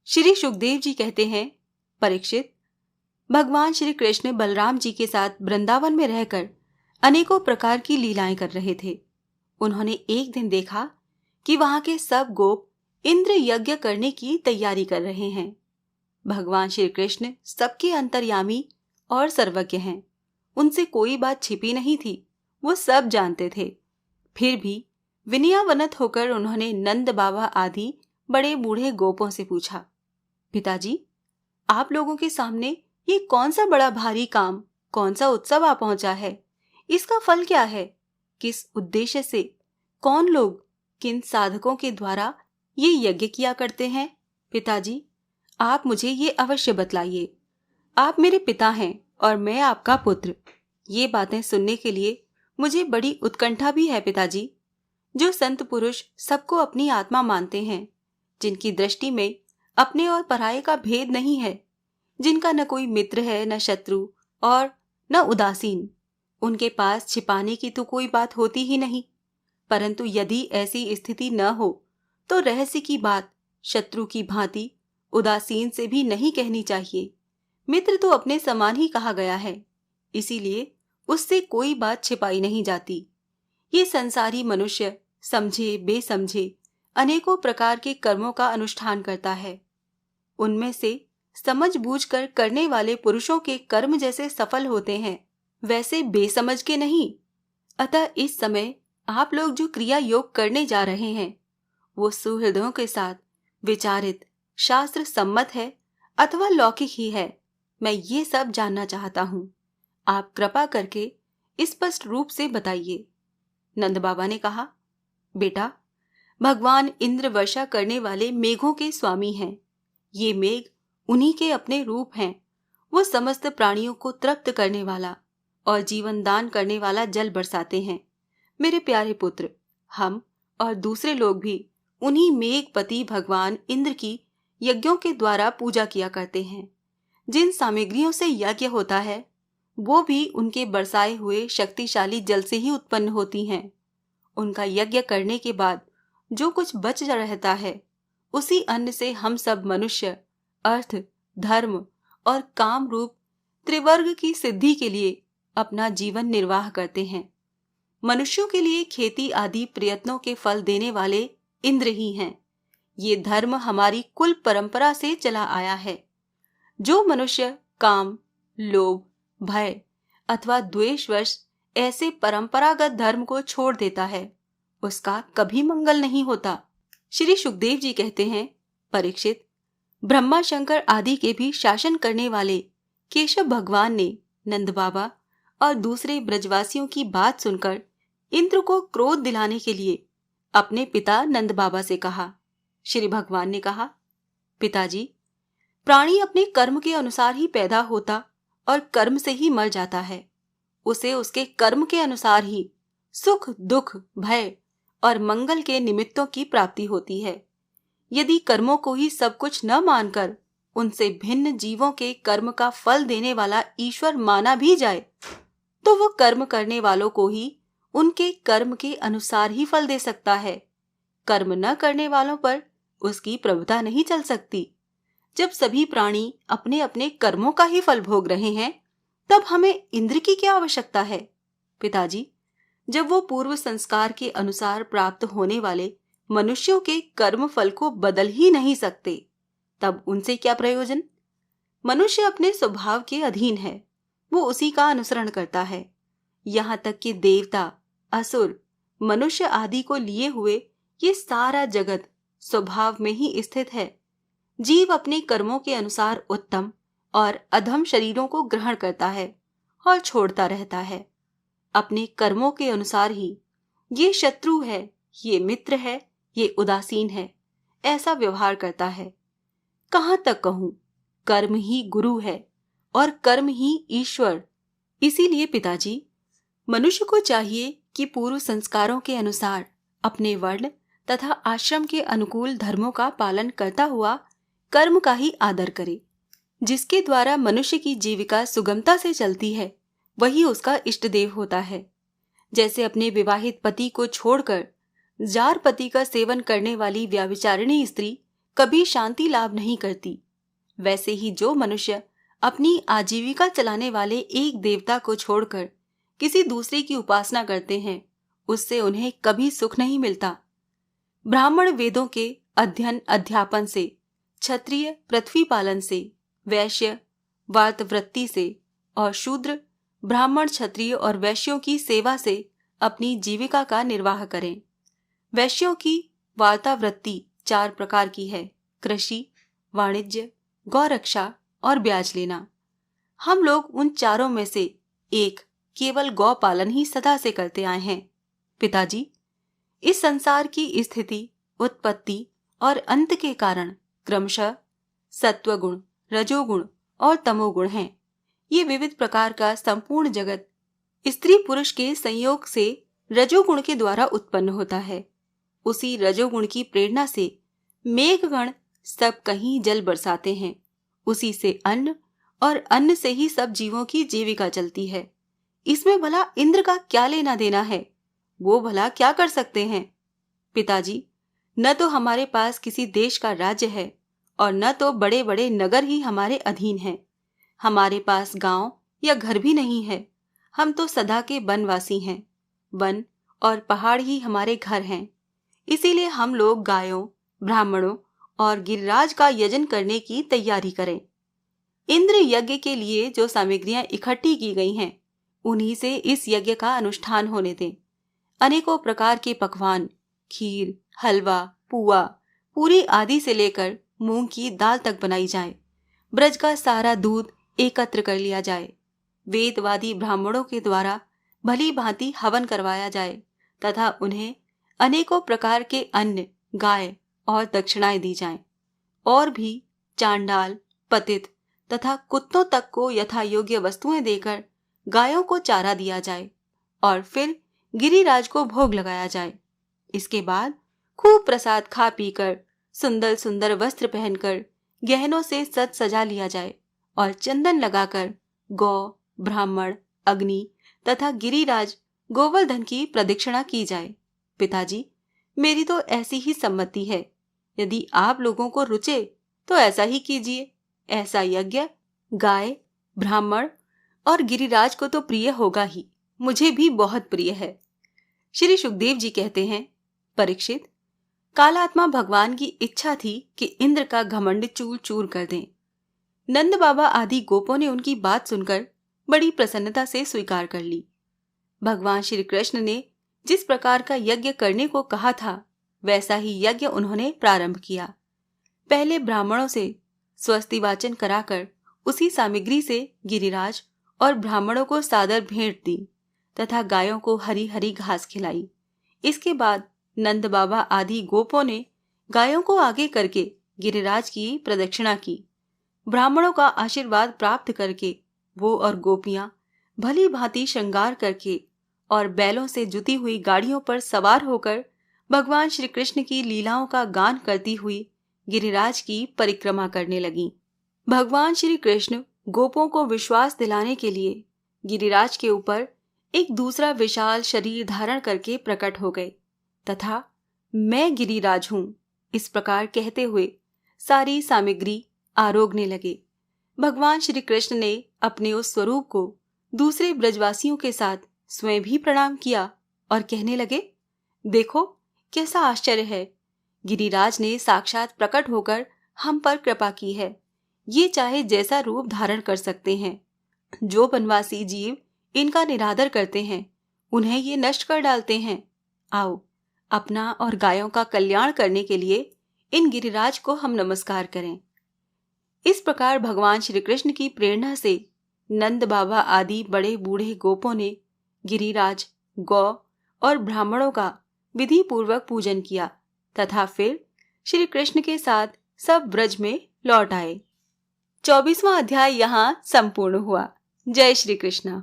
श्री सुखदेव जी कहते हैं, परीक्षित, भगवान श्री कृष्ण बलराम जी के साथ वृंदावन में रहकर अनेकों प्रकार की लीलाएं कर रहे थे। उन्होंने एक दिन देखा कि वहां के सब गोप इंद्र यज्ञ करने की तैयारी कर रहे हैं। भगवान श्री कृष्ण सबके अंतर्यामी और सर्वज्ञ हैं। उनसे कोई बात छिपी नहीं थी, वो सब जानते थे। फिर भी विनयावनत होकर उन्होंने नंद बाबा आदि बड़े बूढ़े गोपों से पूछा, पिताजी, आप लोगों के सामने ये कौन सा बड़ा भारी काम, कौन सा उत्सव आ पहुंचा है? इसका फल क्या है? किस उद्देश्य से, कौन लोग, किन साधकों के द्वारा ये यज्ञ किया करते हैं? पिताजी, आप मुझे ये अवश्य बतलाइए। आप मेरे पिता हैं और मैं आपका पुत्र। ये बातें सुनने के लिए मुझे बड़ी उत्कंठा भी है पिताजी। जो संत पुरुष सबको अपनी आत्मा मानते हैं, जिनकी दृष्टि में अपने और पराये का भेद नहीं है, जिनका न कोई मित्र है, न शत्रु और न उदासीन, उनके पास छिपाने की तो कोई बात होती ही नहीं। परंतु यदि ऐसी स्थिति न हो तो रहस्य की बात शत्रु की भांति उदासीन से भी नहीं कहनी चाहिए। मित्र तो अपने समान ही कहा गया है, इसीलिए उससे कोई बात छिपाई नहीं जाती। ये संसारी मनुष्य समझे बेसमझे अनेकों प्रकार के कर्मों का अनुष्ठान करता है। उनमें से समझ बूझ कर करने वाले पुरुषों के कर्म जैसे सफल होते हैं, वैसे बेसमझ के नहीं। अतः इस समय आप लोग जो क्रिया योग करने जा रहे हैं, वो सुहृदयों के साथ विचारित, शास्त्र सम्मत है अथवा लौकिक ही है, मैं ये सब जानना चाहता हूँ। आप कृपा करके स्पष्ट रूप से बताइए। नंद बाबा ने कहा, बेटा, भगवान इंद्र वर्षा करने वाले मेघों के स्वामी हैं। ये मेघ उन्हीं के अपने रूप हैं। वो समस्त प्राणियों को तृप्त करने वाला और जीवन दान करने वाला जल बरसाते हैं। मेरे प्यारे पुत्र, हम और दूसरे लोग भी उन्हीं मेघपति भगवान इंद्र की यज्ञों के द्वारा पूजा किया करते हैं। जिन सामग्रियों से यज्ञ होता है, वो भी उनके बरसाए हुए शक्तिशाली जल से ही उत्पन्न होती हैं। उनका यज्ञ करने के बाद जो कुछ बच रहता है, उसी अन्न से हम सब मनुष्य अर्थ, धर्म और काम रूप त्रिवर्ग की सिद्धि के लिए अपना जीवन निर्वाह करते हैं। मनुष्यों के लिए खेती आदि प्रयत्नों के फल देने वाले इंद्र ही हैं। ये धर्म हमारी कुल परंपरा से चला आया है। जो मनुष्य काम, लोभ, भय अथवा द्वेषवश ऐसे परंपरागत धर्म को छोड़ देता है, उसका कभी मंगल नहीं होता। श्री सुखदेव जी कहते हैं, परीक्षित, ब्रह्मा शंकर आदि के भी शासन करने वाले केशव भगवान ने नंद बाबा और दूसरे ब्रजवासियों की बात सुनकर इंद्र को क्रोध दिलाने के लिए अपने पिता नंद बाबा से कहा। श्री भगवान ने कहा, पिताजी, प्राणी अपने कर्म के अनुसार ही पैदा होता और कर्म से ही मर जाता है। उसे उसके कर्म के अनुसार ही सुख, दुख, भय और मंगल के निमित्तों की प्राप्ति होती है। यदि कर्मों को ही सब कुछ न मानकर उनसे भिन्न जीवों के कर्म का फल देने वाला ईश्वर माना भी जाए, तो वो कर्म करने वालों को ही उनके कर्म के अनुसार ही फल दे सकता है। कर्म न करने वालों पर उसकी प्रभुता नहीं चल सकती। जब सभी प्राणी अपने अपने कर्मों का ही फल भोग रहे हैं, तब हमें इंद्र की क्या आवश्यकता है? पिताजी, जब वो पूर्व संस्कार के अनुसार प्राप्त होने वाले मनुष्यों के कर्म फल को बदल ही नहीं सकते, तब उनसे क्या प्रयोजन? मनुष्य अपने स्वभाव के अधीन है, वो उसी का अनुसरण करता है। यहाँ तक कि देवता, असुर, मनुष्य आदि को लिए हुए ये सारा जगत स्वभाव में ही स्थित है। जीव अपने कर्मों के अनुसार उत्तम और अधम शरीरों को ग्रहण करता है और छोड़ता रहता है। अपने कर्मों के अनुसार ही ये शत्रु है, ये मित्र है, ये उदासीन है, ऐसा व्यवहार करता है। कहाँ तक कहूं, कर्म ही गुरु है और कर्म ही ईश्वर। इसीलिए पिताजी, मनुष्य को चाहिए कि पूर्व संस्कारों के अनुसार अपने वर्ण तथा आश्रम के अनुकूल धर्मों का पालन करता हुआ कर्म का ही आदर करे। जिसके द्वारा मनुष्य की जीविका सुगमता से चलती है, वही उसका इष्ट देव होता है। जैसे अपने विवाहित पति को छोड़कर जार पति का सेवन करने वाली व्यभिचारिणी स्त्री कभी शांति लाभ नहीं करती। वैसे ही जो मनुष्य अपनी आजीविका चलाने वाले एक देवता को छोड़कर किसी दूसरे की उपासना करते हैं, उससे उन्हें कभी सुख नहीं मिलता। ब्राह्मण वेदों के अध्ययन अध्यापन से, क्षत्रिय पृथ्वी पालन से, वैश्य वार्तवृत्ति से और शूद्र ब्राह्मण क्षत्रिय और वैश्यों की सेवा से अपनी जीविका का निर्वाह करें। वैश्यों की वार्तावृत्ति 4 प्रकार की है: कृषि, वाणिज्य, गौरक्षा और ब्याज लेना। हम लोग उन चारों में से एक केवल गौ पालन ही सदा से करते आए हैं। पिताजी, इस संसार की स्थिति, उत्पत्ति और अंत के कारण क्रमशः सत्वगुण, रजोगुण और तमोगुण हैं। ये विविध प्रकार का संपूर्ण जगत स्त्री पुरुष के संयोग से रजोगुण के द्वारा उत्पन्न होता है। उसी रजोगुण की प्रेरणा से मेघगण सब कहीं जल बरसाते हैं। उसी से अन्न और अन्न से ही सब जीवों की जीविका चलती है। इसमें भला इंद्र का क्या लेना देना है? वो भला क्या कर सकते हैं? पिताजी, न तो हमारे पास किसी देश का राज्य है और न तो बड़े बड़े नगर ही हमारे अधीन हैं। हमारे पास गांव या घर भी नहीं है। हम तो सदा के वनवासी हैं। वन और पहाड़ ही हमारे घर हैं। इसीलिए हम लोग गायों, ब्राह्मणों और गिरिराज का यजन करने की तैयारी करें। इंद्र यज्ञ के लिए जो सामग्रियां इकट्ठी की गई हैं, उन्हीं से इस यज्ञ का अनुष्ठान होने दें। अनेकों प्रकार के पकवान, खीर, हलवा, पुआ, पूरी आदि से लेकर मूंग की दाल तक बनाई जाए। ब्रज का सारा दूध एकत्र कर लिया जाए। वेदवादी ब्राह्मणों के द्वारा भली भांति हवन करवाया जाए तथा उन्हें अनेकों प्रकार के अन्न, गाय और दक्षिणाएं दी जाएं। और भी चांडाल, पतित तथा कुत्तों तक को यथा योग्य वस्तुएं देकर गायों को चारा दिया जाए और फिर गिरिराज को भोग लगाया जाए। इसके बाद खूब प्रसाद खा पीकर, सुंदर सुंदर वस्त्र पहनकर, गहनों से सज सजा लिया जाए और चंदन लगाकर गौ, ब्राह्मण, अग्नि तथा गिरिराज गोवर्धन की प्रदक्षिणा की जाए। पिताजी, मेरी तो ऐसी ही सम्मति है। यदि आप लोगों को रुचे तो ऐसा ही कीजिए। ऐसा यज्ञ गाय, ब्राह्मण और गिरिराज को तो प्रिय होगा ही, मुझे भी बहुत प्रिय है। श्री सुखदेव जी कहते हैं, परीक्षित, कालात्मा भगवान की इच्छा थी कि इंद्र का घमंड चूर चूर कर दें। नंद बाबा आदि गोपों ने उनकी बात सुनकर बड़ी प्रसन्नता से स्वीकार कर ली। भगवान श्री कृष्ण ने जिस प्रकार का यज्ञ करने को कहा था, वैसा ही यज्ञ उन्होंने प्रारंभ किया। पहले ब्राह्मणों से स्वस्ति वाचन कराकर उसी सामग्री से गिरिराज और ब्राह्मणों को सादर भेंट दी तथा गायों को हरी हरी घास खिलाई। इसके बाद नंद बाबा आदि गोपों ने गायों को आगे करके गिरिराज की प्रदक्षिणा की। ब्राह्मणों का आशीर्वाद प्राप्त करके वो और गोपियां भली भांति श्रृंगार करके और बैलों से जुती हुई गाड़ियों पर सवार होकर भगवान श्री कृष्ण की लीलाओं का गान करती हुई गिरिराज की परिक्रमा करने लगीं। भगवान श्री कृष्ण गोपों को विश्वास दिलाने के लिए गिरिराज के ऊपर एक दूसरा विशाल शरीर धारण करके प्रकट हो गए तथा मैं गिरिराज हूं, इस प्रकार कहते हुए सारी सामग्री आरोगने लगे। भगवान श्री कृष्ण ने अपने उस स्वरूप को दूसरे ब्रजवासियों के साथ स्वयं भी प्रणाम किया और कहने लगे, देखो कैसा आश्चर्य है। गिरिराज ने साक्षात प्रकट होकर हम पर कृपा की है। ये चाहे जैसा रूप धारण कर सकते हैं। जो वनवासी जीव इनका निरादर करते हैं, उन्हें ये नष्ट कर डालते हैं। आओ, अपना और गायों का कल्याण करने के लिए इन गिरिराज को हम नमस्कार करें। इस प्रकार भगवान श्री कृष्ण की प्रेरणा से नंद बाबा आदि बड़े बूढ़े गोपों ने गिरिराज, गौ और ब्राह्मणों का विधि पूर्वक पूजन किया तथा फिर श्री कृष्ण के साथ सब ब्रज में लौट आए। 24वां अध्याय यहाँ संपूर्ण हुआ। जय श्री कृष्ण।